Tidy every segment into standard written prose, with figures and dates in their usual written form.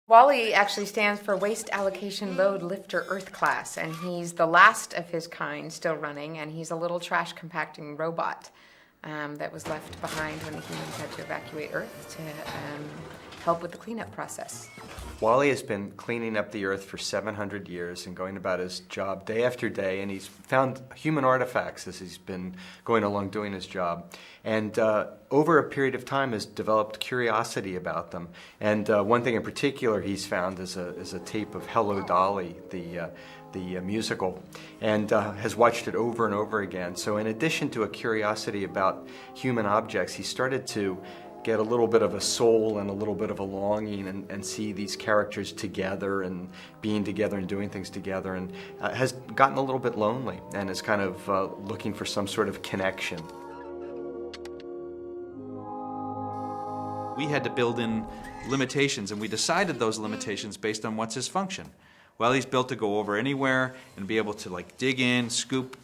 Wally actually stands for Waste Allocation Load Lifter Earth Class, and he's the last of his kind still running, and he's a little trash compacting robot that was left behind when the humans had to evacuate Earth to help with the cleanup process. Wally has been cleaning up the Earth for 700 years and going about his job day after day, and he's found human artifacts as he's been going along doing his job. And over a period of time has developed curiosity about them. And one thing in particular he's found is a tape of Hello Dolly, the musical, and has watched it over and over again. So in addition to a curiosity about human objects, he started to get a little bit of a soul and a little bit of a longing and see these characters together and being together and doing things together, and has gotten a little bit lonely and is kind of looking for some sort of connection. We had to build in limitations, and we decided those limitations based on what's his function. Well, he's built to go over anywhere and be able to like dig in, scoop,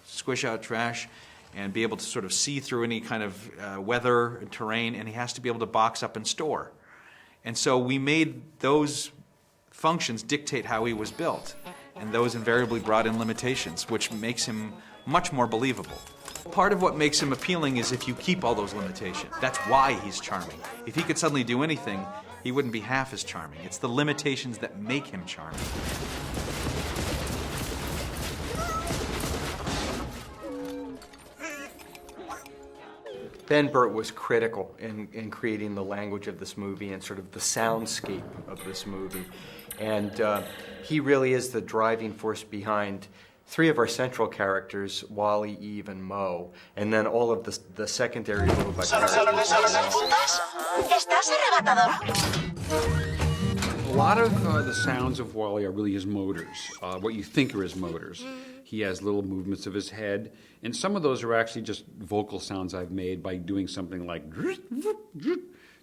squish out trash, and be able to sort of see through any kind of weather and terrain, and he has to be able to box up and store. And so we made those functions dictate how he was built, and those invariably brought in limitations, which makes him much more believable. Part of what makes him appealing is if you keep all those limitations. That's why he's charming. If he could suddenly do anything, he wouldn't be half as charming. It's the limitations that make him charming. Ben Burt was critical in creating the language of this movie and sort of the soundscape of this movie. And he really is the driving force behind three of our central characters, Wally, Eve, and Mo, and then all of the secondary robot characters. A lot of the sounds of Wally are really his motors, what you think are his motors. He has little movements of his head, and some of those are actually just vocal sounds I've made by doing something like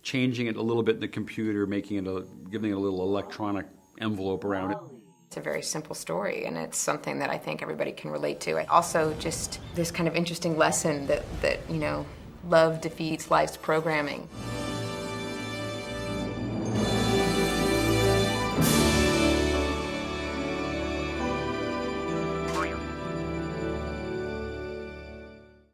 changing it a little bit in the computer, making it giving it a little electronic envelope around it. It's a very simple story, and it's something that I think everybody can relate to. Also, just this kind of interesting lesson that you know, love defeats life's programming.